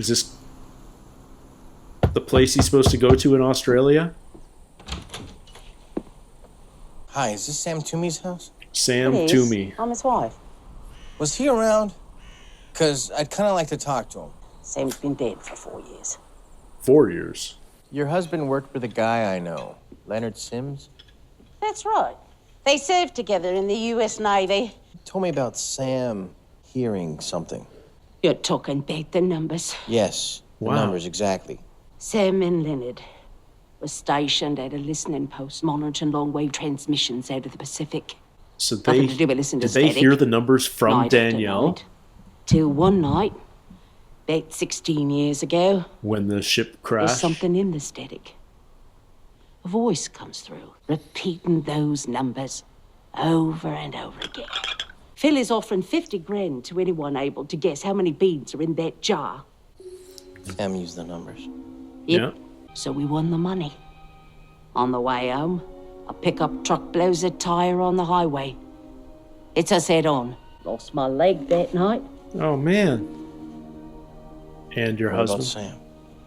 Is this the place he's supposed to go to in Australia? Hi, is this Sam Toomey's house? Sam Toomey. I'm his wife. Was he around? Because I'd kind of like to talk to him. Sam's been dead for 4 years. 4 years. Your husband worked with a guy I know, Leonard Sims. That's right. They served together in the US Navy. He told me about Sam hearing something. You're talking about the numbers. Yes, the Wow. numbers, exactly. Sam and Leonard were stationed at a listening post monitoring long-wave transmissions out of the Pacific. So Nothing to do with listening to did they static. hear the numbers from Night after Danielle night. Till one night, about 16 years ago, when the ship there's crashed? something in the static. A voice comes through, repeating those numbers over and over again. Phil is offering 50 grand to anyone able to guess how many beads are in that jar. Sam used the numbers. Yep. Yeah. So we won the money. On the way home, a pickup truck blows a tire on the highway. It's us head on. Lost my leg that night. Oh, man. And your What about husband? Sam?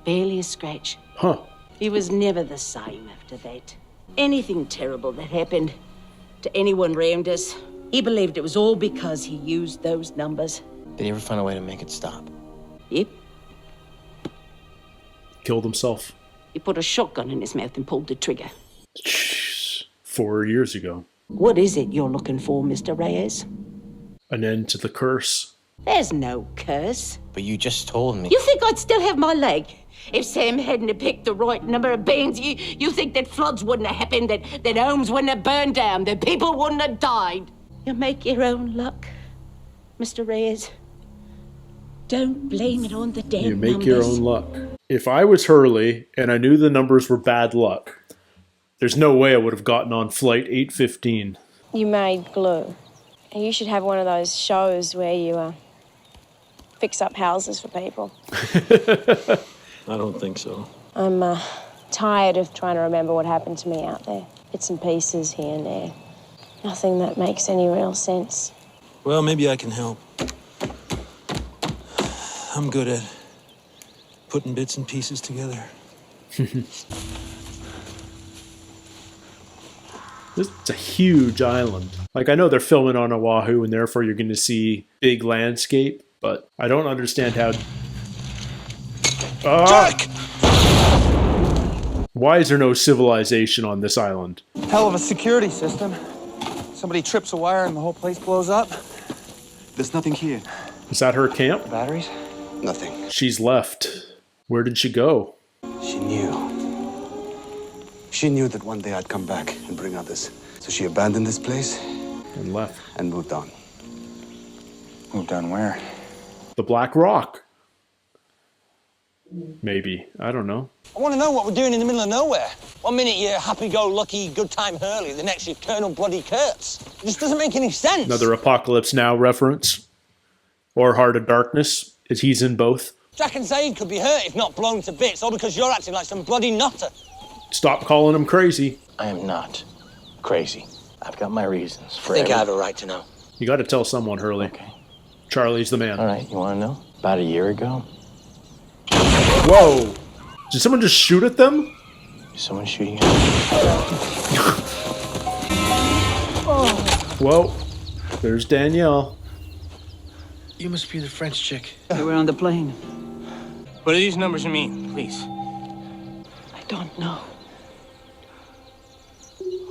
Barely a scratch. Huh. He was never the same after that. Anything terrible that happened to anyone around us, he believed it was all because he used those numbers. Did he ever find a way to make it stop? Yep. Killed himself. He put a shotgun in his mouth and pulled the trigger. Jeez. 4 years ago. What is it you're looking for, Mr. Reyes? An end to the curse. There's no curse. But you just told me. You think I'd still have my leg? If Sam hadn't have picked the right number of beans, you think that floods wouldn't have happened, that homes wouldn't have burned down, that people wouldn't have died? You make your own luck, Mr. Reyes. Don't blame it on the damn You make numbers. your own luck. If I was Hurley and I knew the numbers were bad luck, there's no way I would have gotten on flight 815. You made glue. You should have one of those shows where you fix up houses for people. I don't think so. I'm tired of trying to remember what happened to me out there. Bits and pieces here and there. Nothing that makes any real sense. Well, maybe I can help. I'm good at putting bits and pieces together. This is a huge island. Like, I know they're filming on Oahu, and therefore you're going to see big landscape, but I don't understand how... Jack! Why is there no civilization on this island? Hell of a security system. Somebody trips a wire and the whole place blows up. There's nothing here. Is that her camp? Batteries? Nothing. She's left. Where did she go? She knew. She knew that one day I'd come back and bring others. So she abandoned this place And left. and moved on. Moved on where? The Black Rock. Maybe. I don't know. I want to know what we're doing in the middle of nowhere. One minute you're happy-go-lucky, good time Hurley, the next you're Colonel Bloody Kurtz. It just doesn't make any sense. Another Apocalypse Now reference. Or Heart of Darkness. He's in both. Jack and Zaid could be hurt if not blown to bits, all because you're acting like some bloody nutter. Stop calling him crazy. I am not crazy. I've got my reasons for I think I have every- a right to know. You got to tell someone, Hurley. Okay. Charlie's the man. All right, you want to know? About a year ago, Whoa! Did someone just shoot at them? someone shooting at Whoa. There's Danielle. You must be the French chick. They were on the plane. What do these numbers mean, please? I don't know.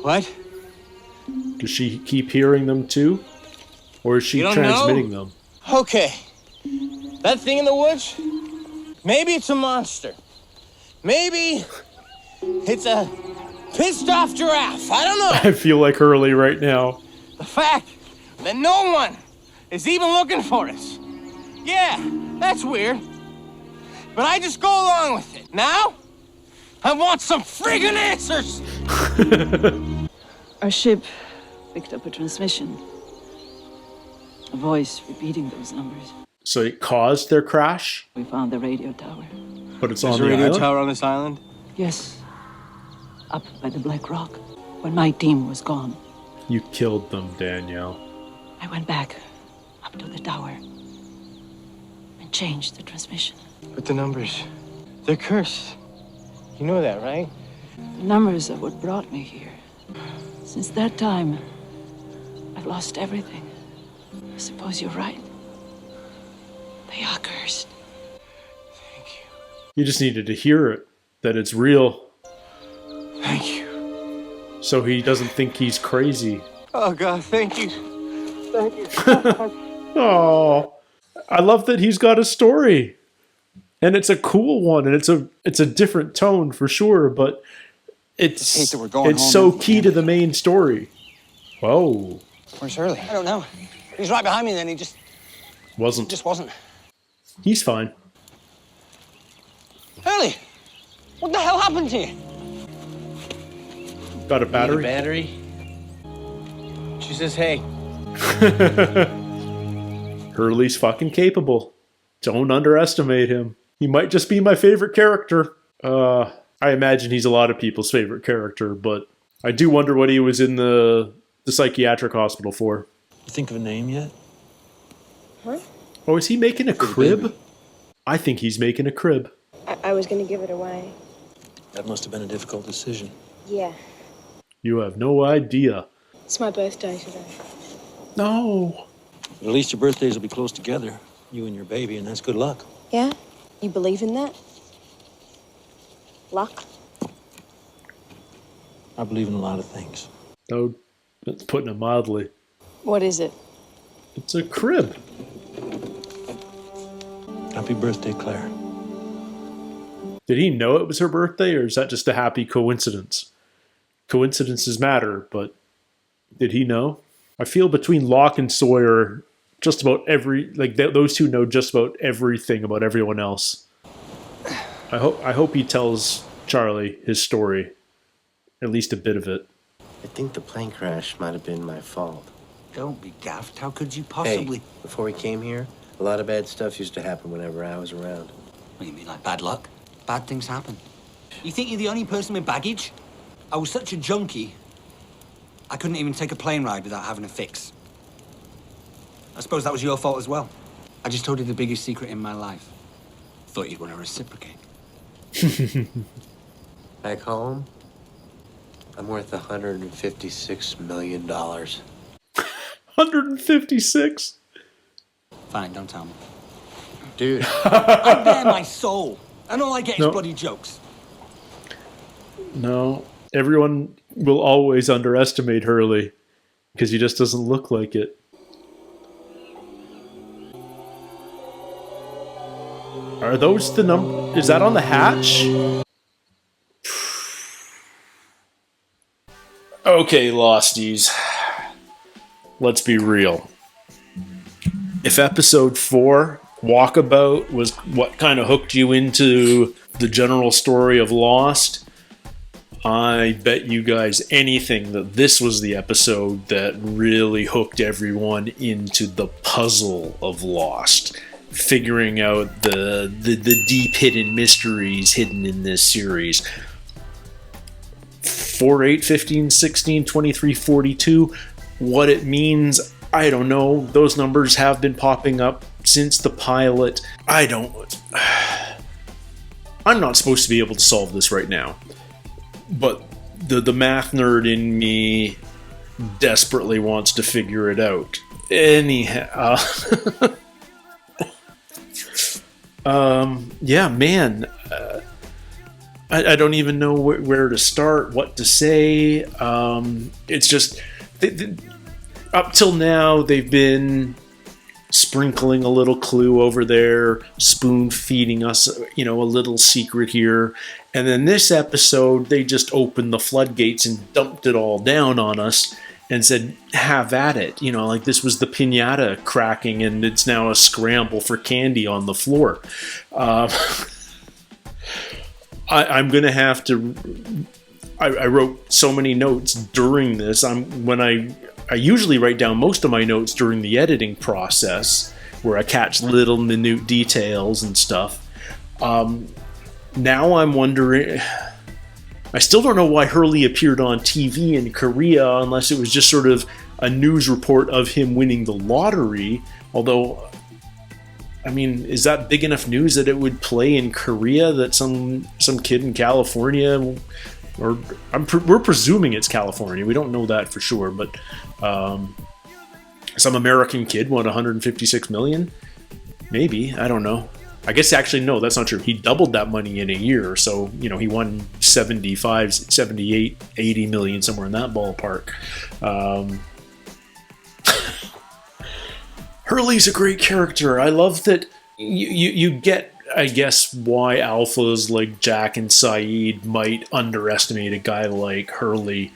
What? Does she keep hearing them too? Or is she You don't transmitting know? them? Okay. That thing in the woods? Maybe it's a monster. Maybe it's a pissed-off giraffe. I don't know. I feel like Hurley right now. The fact that no one is even looking for us. Yeah, that's weird. But I just go along with it. Now, I want some friggin' answers! Our ship picked up a transmission. A voice repeating those numbers. So it caused their crash, We found the radio tower. but it's There's on a the radio island? tower on this island? Yes. Up by the Black Rock. When my team was gone, You killed them, Danielle. I went back up to the tower and change the transmission. But the numbers, they're cursed. You know that, right? The numbers are what brought me here. Since that time, I've lost everything. I suppose you're right. They are cursed. Thank you. You just needed to hear it, that it's real, Thank you. so he doesn't think he's crazy. Oh, God, thank you. Thank you. Oh, I love that he's got a story, and it's a cool one, and it's a different tone for sure, but Just hate that we're going it's home so and- key to the main story. Whoa, Where's Hurley? I don't know. He's right behind me then. He just wasn't. wasn't. He's fine. Hurley! What the hell happened to you? Got a battery? Battery? She says, hey. Hurley's fucking capable. Don't underestimate him. He might just be my favorite character. I imagine he's a lot of people's favorite character, but I do wonder what he was in the psychiatric hospital for. You think of a name yet? What? Oh, is he making a crib? I think he's making a crib. I was going to give it away. That must have been a difficult decision. Yeah. You have no idea. It's my birthday today. No. But at least your birthdays will be close together, you and your baby, and that's good luck. Yeah? You believe in that? Luck? I believe in a lot of things. No, that's putting it mildly. What is it? It's a crib. Happy birthday, Claire. Did he know it was her birthday, or is that just a happy coincidence? Coincidences matter, but did he know? I feel between Locke and Sawyer, just about those two know just about everything about everyone else. I hope he tells Charlie his story, at least a bit of it. I think the plane crash might have been my fault. Don't be daft. How could you possibly... Hey, before we came here, a lot of bad stuff used to happen whenever I was around. What do you mean, like bad luck? Bad things happen. You think you're the only person with baggage? I was such a junkie, I couldn't even take a plane ride without having a fix. I suppose that was your fault as well. I just told you the biggest secret in my life. Thought you'd want to reciprocate. Back home, I'm worth $156 million. 156? Fine, don't tell me. Dude. I bare my soul, and all I get is No. bloody jokes. No, everyone will always underestimate Hurley because he just doesn't look like it. Are those the number? Is that on the hatch? Okay, Losties. Let's be real. If episode 4, Walkabout, was what kind of hooked you into the general story of Lost, I bet you guys anything that this was the episode that really hooked everyone into the puzzle of Lost. Figuring out the deep hidden mysteries hidden in this series. 4, 8, 15, 16, 23, 42. What it means, I don't know. Those numbers have been popping up since the pilot. I'm not supposed to be able to solve this right now. But the math nerd in me desperately wants to figure it out. Anyhow. Yeah, man. I don't even know where to start, what to say. It's just... up till now, they've been sprinkling a little clue over there, spoon-feeding us, a little secret here. And then this episode, they just opened the floodgates and dumped it all down on us and said, have at it. This was the piñata cracking and it's now a scramble for candy on the floor. I'm going to have to... I wrote so many notes during this. I usually write down most of my notes during the editing process, where I catch little minute details and stuff. Now I'm wondering... I still don't know why Hurley appeared on TV in Korea, unless it was just sort of a news report of him winning the lottery. Although, I mean, is that big enough news that it would play in Korea, that some kid in California, or we're presuming it's California, we don't know that for sure, but some American kid won 156 million? Maybe, I don't know. I guess actually, no, that's not true. He doubled that money in a year, so, you know, he won 75, 78, 80 million, somewhere in that ballpark. Hurley's a great character. I love that you get, I guess, why alphas like Jack and Saeed might underestimate a guy like Hurley.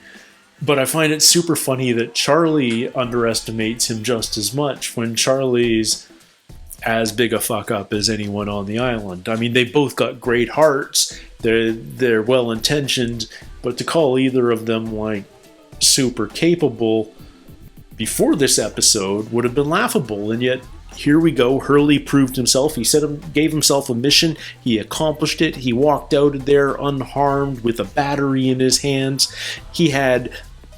But I find it super funny that Charlie underestimates him just as much when Charlie's as big a fuck up as anyone on the island. I mean, they both got great hearts. They're well intentioned, but to call either of them like super capable before this episode would have been laughable, and yet here we go. Hurley proved himself. He gave himself a mission. He accomplished it. He walked out of there unharmed with a battery in his hands. He had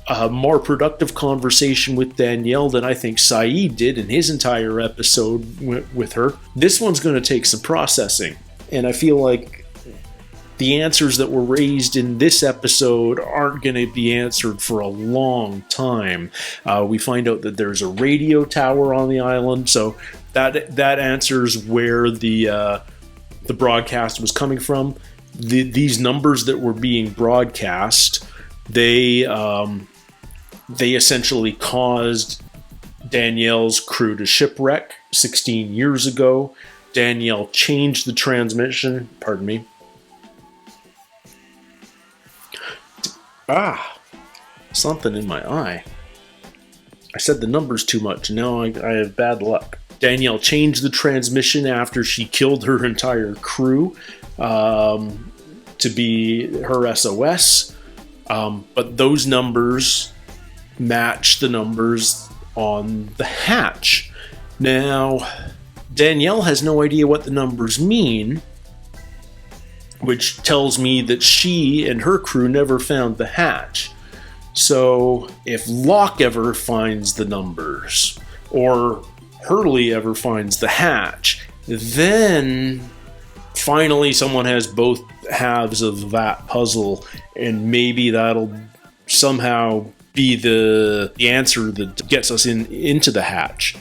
a more productive conversation with Danielle than I think Saeed did in his entire episode with her. This one's going to take some processing, and I feel like the answers that were raised in this episode aren't going to be answered for a long time. We find out that there's a radio tower on the island, so that answers where the broadcast was coming from. These numbers that were being broadcast, they essentially caused Danielle's crew to shipwreck 16 years ago. Danielle changed the transmission. Pardon me. Something in my eye. I said the numbers too much. Now I have bad luck. Danielle changed the transmission after she killed her entire crew to be her SOS. But those numbers match the numbers on the hatch. Now, Danielle has no idea what the numbers mean, which tells me that she and her crew never found the hatch. So if Locke ever finds the numbers, or Hurley ever finds the hatch, then finally someone has both halves of that puzzle, and maybe that'll somehow be the answer that gets us into the hatch.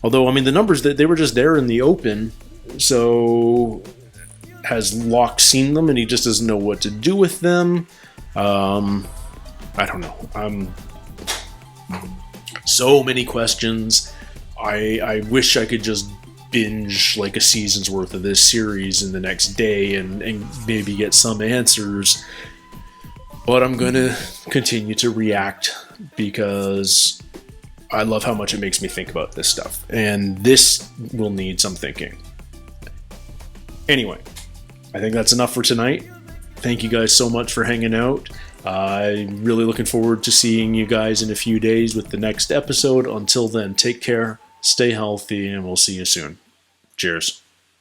Although, I mean, the numbers, they were just there in the open, so has Locke seen them and he just doesn't know what to do with them? I don't know. So many questions. I wish I could just binge like a season's worth of this series in the next day and maybe get some answers. But I'm going to continue to react because I love how much it makes me think about this stuff. And this will need some thinking. Anyway, I think that's enough for tonight. Thank you guys so much for hanging out. I'm really looking forward to seeing you guys in a few days with the next episode. Until then, take care, stay healthy, and we'll see you soon. Cheers.